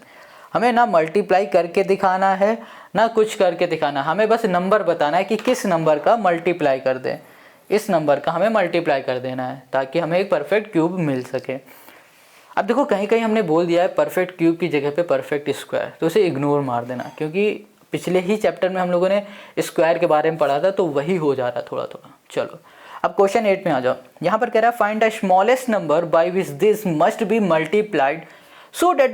हमें ना मल्टीप्लाई करके दिखाना है ना कुछ करके दिखाना, हमें बस नंबर बताना है कि किस नंबर का मल्टीप्लाई कर दें, इस नंबर का हमें मल्टीप्लाई कर देना है ताकि हमें एक परफेक्ट क्यूब मिल सके। अब देखो कहीं कहीं हमने बोल दिया है परफेक्ट क्यूब की जगह पे परफेक्ट स्क्वायर, तो उसे इग्नोर मार देना, क्योंकि पिछले ही चैप्टर में हम लोगों ने स्क्वायर के बारे में पढ़ा था, तो वही हो जा रहा थोड़ा थोड़ा। चलो अब क्वेश्चन 8 में आ जाओ। यहाँ पर कह रहा है find the smallest number by which this must be multiplied so that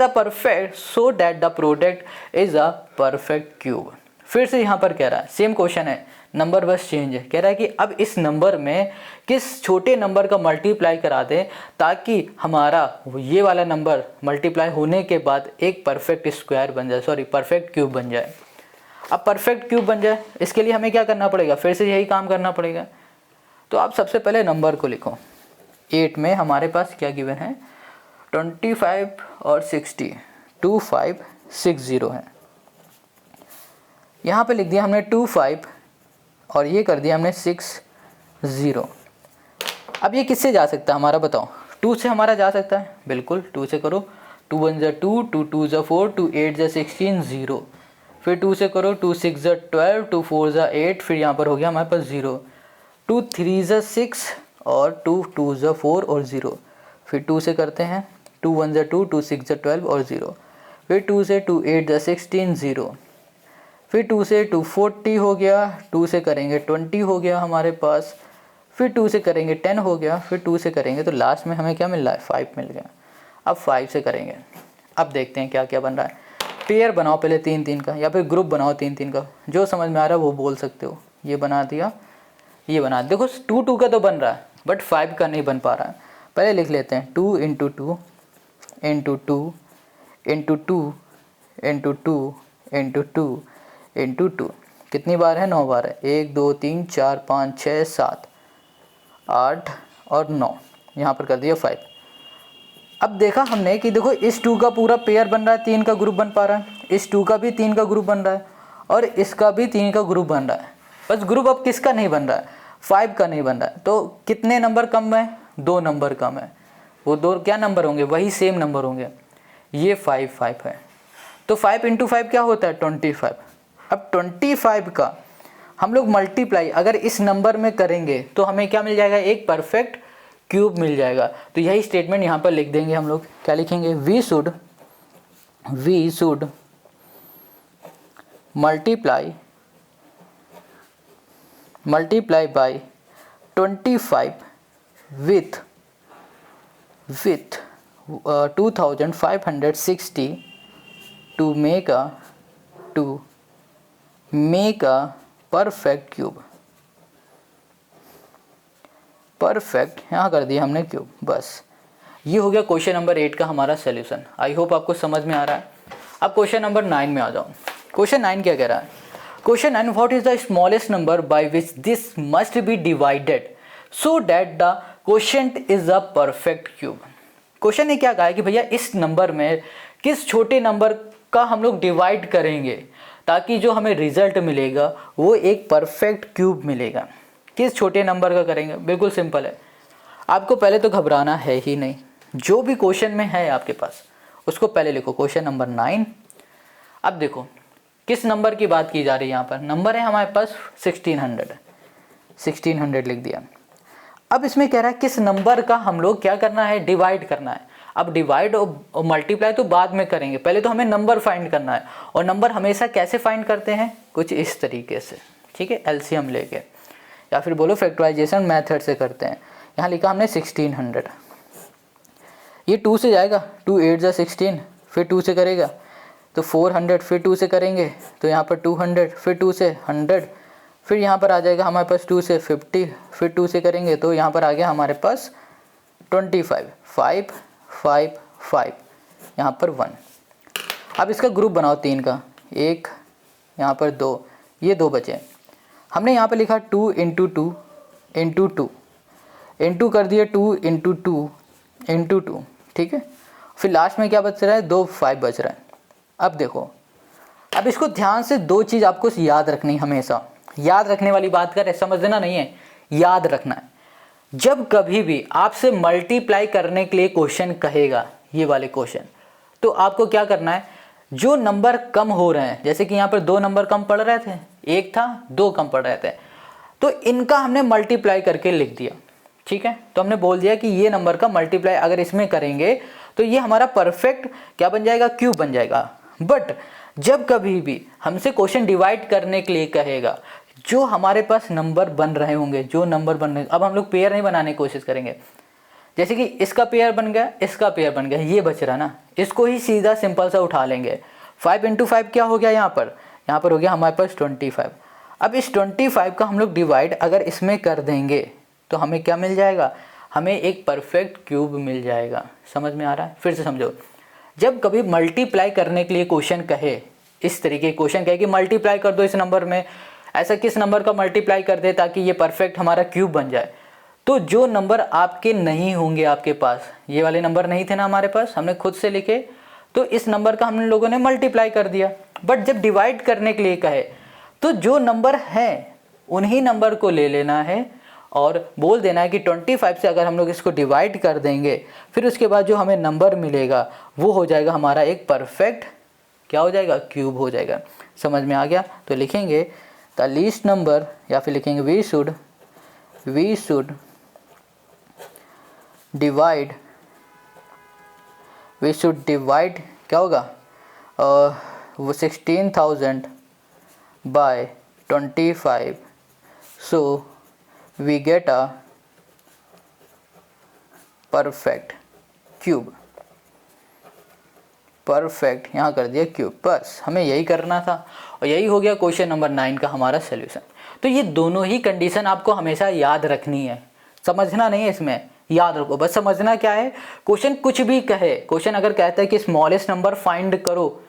the product is a perfect cube. फिर से यहाँ पर कह रहा है सेम क्वेश्चन है, नंबर बस चेंज है। कह रहा है कि अब इस नंबर में किस छोटे नंबर का मल्टीप्लाई करा दें ताकि हमारा ये वाला नंबर मल्टीप्लाई होने के बाद एक परफेक्ट स्क्वायर बन जाए, सॉरी परफेक्ट क्यूब बन जाए। अब परफेक्ट क्यूब बन जाए इसके लिए हमें क्या करना पड़ेगा, फिर से यही काम करना पड़ेगा। तो आप सबसे पहले नंबर को लिखो। 8 में हमारे पास क्या गिवन है, 25 और 60, 2560 है। यहाँ पे लिख दिया हमने 25 और ये कर दिया हमने 60। अब ये किससे जा सकता है हमारा, बताओ। 2 से हमारा जा सकता है, बिल्कुल 2 से करो। 2 1 ज़ा 2, 2 2 ज़ा 4, 2 8 ज़ा 16, 0। फिर 2 से करो, 2 6 ज़ा 12, 2 4 ज़ा 8, फिर यहाँ पर हो गया हमारे पास 0। 2 3 ज़ा 6 और 2 2 ज़ा 4 और 0। फिर 2 से करते हैं, 2 1 ज़ा 2, 2 6 ज़ा 12 और 0। फिर 2 से 2 8 ज़ा 16, 0। फिर 2 से 2 40 हो गया, 2 से करेंगे 20 हो गया हमारे पास, फिर 2 से करेंगे 10 हो गया, फिर 2 से करेंगे तो लास्ट में हमें क्या मिल रहा है, 5 मिल गया। अब 5 से करेंगे, अब देखते हैं क्या क्या बन रहा है। पेयर बनाओ पहले 3 3 का, या फिर ग्रुप बनाओ 3 3 का, जो समझ में आ रहा है वो बोल सकते हो। ये बना दिया, ये बना, देखो 2 2 का तो बन रहा है बट 5 का नहीं बन पा रहा है। पहले लिख लेते हैं 2 into 2 into 2 into 2 into 2 into 2 into 2। कितनी बार है, 9 बार है। 1 2 3 4 5 6 7 8 और 9, यहाँ पर कर दिया 5। अब देखा हमने कि देखो इस 2 का पूरा पेयर बन रहा है, 3 का ग्रुप बन पा रहा है, इस 2 का भी 3 का ग्रुप बन रहा है और इसका भी 3 का ग्रुप बन रहा है। बस ग्रुप अब किसका नहीं बन रहा है, 5 का नहीं बन रहा है। तो कितने नंबर कम है, 2 नंबर कम है। वो 2 क्या नंबर होंगे, वही सेम नंबर होंगे। ये 5 5 है, तो 5 इंटू 5 क्या होता है, 25। अब 25 का हम लोग मल्टीप्लाई अगर इस नंबर में करेंगे तो हमें क्या मिल जाएगा, एक परफेक्ट क्यूब मिल जाएगा। तो यही स्टेटमेंट यहाँ पर लिख देंगे हम लोग। क्या लिखेंगे, we should multiply by 25 with 2560 to make a perfect cube. Perfect यहाँ कर दिया हमने क्यूब। बस ये हो गया क्वेश्चन नंबर 8 का हमारा सॉल्यूशन। आई होप आपको समझ में आ रहा है। अब क्वेश्चन नंबर 9 में आ जाओ। क्वेश्चन 9 क्या कह रहा है, question 9, what is the smallest number by which this must B divided so that the quotient is a perfect cube. Question ने क्या कहा है कि भैया इस नंबर में किस छोटे नंबर का हम लोग डिवाइड करेंगे ताकि जो हमें रिजल्ट मिलेगा वो एक परफेक्ट क्यूब मिलेगा। किस छोटे नंबर का करेंगे, बिल्कुल सिंपल है। आपको पहले तो घबराना है ही नहीं, जो भी क्वेश्चन में है आपके पास उसको पहले लिखो। Question number 9। अब देखो किस नंबर की बात की जा रही है, यहाँ पर नंबर है हमारे पास 1600 लिख दिया। अब इसमें कह रहा है किस नंबर का हम लोग क्या करना है, डिवाइड करना है। अब डिवाइड और मल्टीप्लाई तो बाद में करेंगे, पहले तो हमें नंबर फाइंड करना है। और नंबर हमेशा कैसे फाइंड करते हैं, कुछ इस तरीके से, ठीक है, एलसीएम लेके या फिर बोलो फैक्टराइजेशन मेथड से करते हैं। यहाँ लिखा हमने 1600, ये 2 से जाएगा, 2 8 ज़ा 16, फिर 2 से करेगा तो 400, फिर 2 से करेंगे तो यहाँ पर 200, फिर 2 से 100, फिर यहाँ पर आ जाएगा हमारे पास 2 से 50, फिर 2 से करेंगे तो यहाँ पर आ गया हमारे पास 25, 5 5 5, यहाँ पर 1। अब इसका ग्रुप बनाओ 3 का, 1 यहाँ पर 2, ये 2 बचे। हमने यहाँ पर लिखा 2 इंटू 2 इंटू 2 इंटू कर दिया 2 इंटू 2 इंटू 2, ठीक है। फिर लास्ट में क्या बच रहा है, 2 5 बच रहा है। अब देखो, अब इसको ध्यान से 2 चीज़ आपको याद रखनी, हमेशा याद रखने वाली बात कर, समझ देना नहीं है, याद रखना है। जब कभी भी आपसे मल्टीप्लाई करने के लिए क्वेश्चन कहेगा, ये वाले क्वेश्चन, तो आपको क्या करना है, जो नंबर कम हो रहे हैं, जैसे कि यहाँ पर 2 नंबर कम पड़ रहे थे, 1 था, 2 कम पड़ रहे थे, तो इनका हमने मल्टीप्लाई करके लिख दिया। ठीक है, तो हमने बोल दिया कि ये नंबर का मल्टीप्लाई अगर इसमें करेंगे तो ये हमारा परफेक्ट क्या बन जाएगा, क्यूब बन जाएगा। बट जब कभी भी हमसे क्वेश्चन डिवाइड करने के लिए कहेगा, जो हमारे पास नंबर बन रहे होंगे, जो नंबर बन रहे, अब हम लोग पेयर नहीं बनाने की कोशिश करेंगे, जैसे कि इसका पेयर बन गया, इसका पेयर बन गया, ये बच रहा ना, इसको ही सीधा सिंपल सा उठा लेंगे। 5 × 5 क्या हो गया, यहाँ पर हो गया हमारे पास 25। अब इस 25 का हम लोग डिवाइड अगर इसमें कर देंगे तो हमें क्या मिल जाएगा, हमें एक परफेक्ट क्यूब मिल जाएगा। समझ में आ रहा है? फिर से समझो, जब कभी मल्टीप्लाई करने के लिए क्वेश्चन कहे, इस तरीके क्वेश्चन कहे कि मल्टीप्लाई कर दो इस नंबर में, ऐसा किस नंबर का मल्टीप्लाई कर दे ताकि ये परफेक्ट हमारा क्यूब बन जाए, तो जो नंबर आपके नहीं होंगे, आपके पास ये वाले नंबर नहीं थे ना हमारे पास, हमने खुद से लिखे, तो इस नंबर का हम लोगों ने मल्टीप्लाई कर दिया। बट जब डिवाइड करने के लिए कहे तो जो नंबर हैं उन्हीं नंबर को ले लेना है और बोल देना है कि 25 से अगर हम लोग इसको डिवाइड कर देंगे, फिर उसके बाद जो हमें नंबर मिलेगा वो हो जाएगा हमारा एक परफेक्ट, क्या हो जाएगा, क्यूब हो जाएगा। समझ में आ गया? तो लिखेंगे द लीस्ट नंबर, या फिर लिखेंगे वी शुड डिवाइड क्या होगा, वो 16,000 by 25, so we get a perfect cube। Perfect यहाँ कर दिया क्यूब, बस हमें यही करना था और यही हो गया क्वेश्चन नंबर 9 का हमारा सोल्यूशन। तो ये दोनों ही कंडीशन आपको हमेशा याद रखनी है, समझना नहीं है, इसमें याद रखो। बस समझना क्या है, क्वेश्चन कुछ भी कहे, क्वेश्चन अगर कहता है कि स्मॉलेस्ट नंबर फाइंड करो,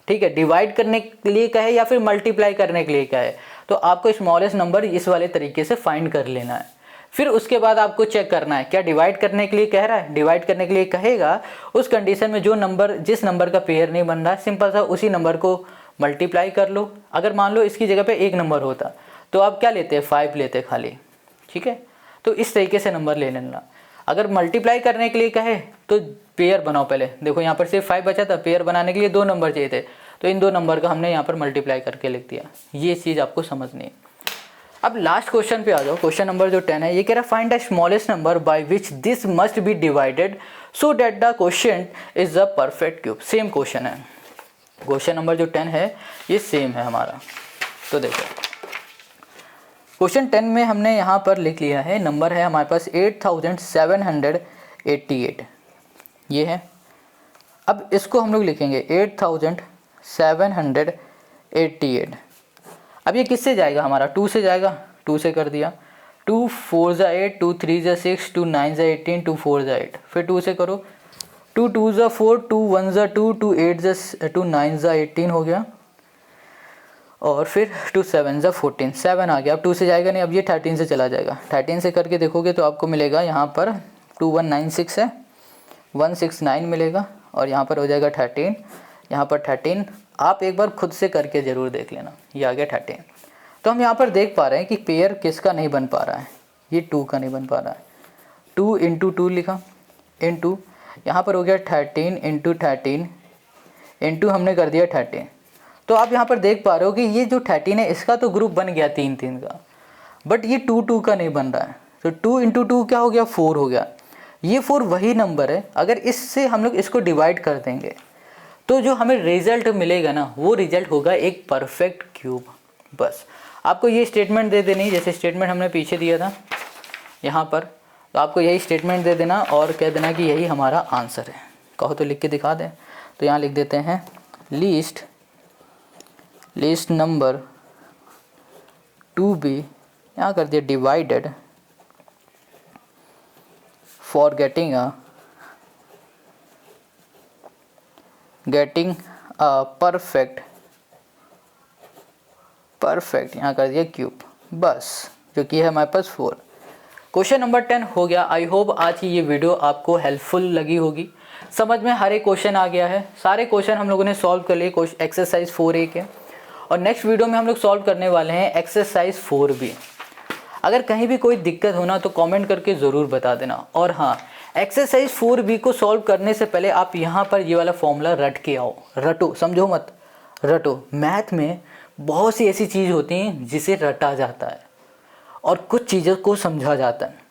ठीक है, डिवाइड करने के लिए कहे या फिर मल्टीप्लाई करने के लिए कहे, तो आपको स्मॉलेस्ट नंबर इस वाले तरीके से फाइंड कर लेना है। फिर उसके बाद आपको चेक करना है क्या डिवाइड करने के लिए कह रहा है, डिवाइड करने के लिए कहेगा, उस कंडीशन में जो नंबर, जिस नंबर का पेयर नहीं बन रहा है, सिंपल सा उसी नंबर को मल्टीप्लाई कर लो। अगर मान लो इसकी जगह पे 1 नंबर होता तो आप क्या लेते, 5 लेते खाली। ठीक है, तो इस तरीके से नंबर ले लेना। अगर मल्टीप्लाई करने के लिए कहे तो पेयर बनाओ। पहले देखो यहाँ पर सिर्फ 5 बचा था, पेयर बनाने के लिए 2 नंबर चाहिए थे, तो इन 2 नंबर का हमने यहाँ पर मल्टीप्लाई करके लिख दिया। ये चीज़ आपको समझनी है। अब लास्ट क्वेश्चन पे आ जाओ, क्वेश्चन नंबर जो 10 है, ये कह रहा है find the smallest number by which this must B divided so that the question is the perfect cube. Same question है, क्वेश्चन नंबर जो 10 है ये सेम है हमारा। तो देखो क्वेश्चन 10 में हमने यहाँ पर लिख लिया है, नंबर है हमारे पास 8788, ये है। अब इसको हम लोग लिखेंगे 8788। अब ये किससे जाएगा, हमारा 2 से जाएगा, 2 से कर दिया। 2 4 ज़ा 8, 2 3 ज़ा 6, 2 9 ज़ा 18, 2 4 ज़ा 8, फिर 2 से करो। 2 2 ज़ा 4, 2 1 ज़ा 2, 2 8 ज़ा 2 9 ज़ा 18 हो गया, और फिर 2 7 ज़ा 14, 7 आ गया। अब 2 से जाएगा नहीं, अब ये 13 से चला जाएगा। 13 से करके देखोगे तो आपको मिलेगा यहाँ पर 2196 है, 169 मिलेगा, और यहाँ पर हो जाएगा 13, यहाँ पर 13। आप एक बार खुद से करके ज़रूर देख लेना, ये आ गया 13। तो हम यहाँ पर देख पा रहे हैं कि पेयर किसका नहीं बन पा रहा है, ये 2 का नहीं बन पा रहा है। 2 × 2 लिखा, इंटू यहाँ पर हो गया 13 × 13, इंटू हमने कर दिया 13। तो आप यहाँ पर देख पा रहे हो कि ये जो 13 है इसका तो ग्रुप बन गया 3 3 का, बट ये 2 2 का नहीं बन रहा है। तो 2 × 2 क्या हो गया, 4 हो गया। ये 4 वही नंबर है, अगर इससे हम लोग इसको डिवाइड कर देंगे तो जो हमें रिजल्ट मिलेगा ना, वो रिजल्ट होगा एक परफेक्ट क्यूब। बस आपको ये स्टेटमेंट दे देनी, जैसे स्टेटमेंट हमने पीछे दिया था यहाँ पर, तो आपको यही स्टेटमेंट दे देना और कह देना कि यही हमारा आंसर है। कहो तो लिख के दिखा दें, तो यहाँ लिख देते हैं लीस्ट नंबर टू बी, यहाँ कर दिया divided for getting a perfect यहाँ कर दिया क्यूब, बस, जो कि है हमारे पास 4। क्वेश्चन नंबर 10 हो गया। आई होप आज की ये वीडियो आपको हेल्पफुल लगी होगी, समझ में हर एक क्वेश्चन आ गया है। सारे क्वेश्चन हम लोगों ने सॉल्व कर लिए एक्सरसाइज 4A के, और नेक्स्ट वीडियो में हम लोग सॉल्व करने वाले हैं एक्सरसाइज 4B। अगर कहीं भी कोई दिक्कत हो ना तो कमेंट करके ज़रूर बता देना। और हाँ, एक्सरसाइज 4B को सॉल्व करने से पहले आप यहाँ पर ये वाला फॉर्मूला रट के आओ, रटो, समझो मत, रटो। मैथ में बहुत सी ऐसी चीज़ होती हैं जिसे रटा जाता है और कुछ चीज़ों को समझा जाता है।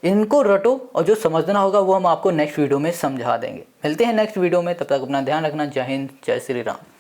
इनको रटो और जो समझना होगा वो हम आपको नेक्स्ट वीडियो में समझा देंगे। मिलते हैं नेक्स्ट वीडियो में, तब तक अपना ध्यान रखना। जय हिंद, जय श्री राम।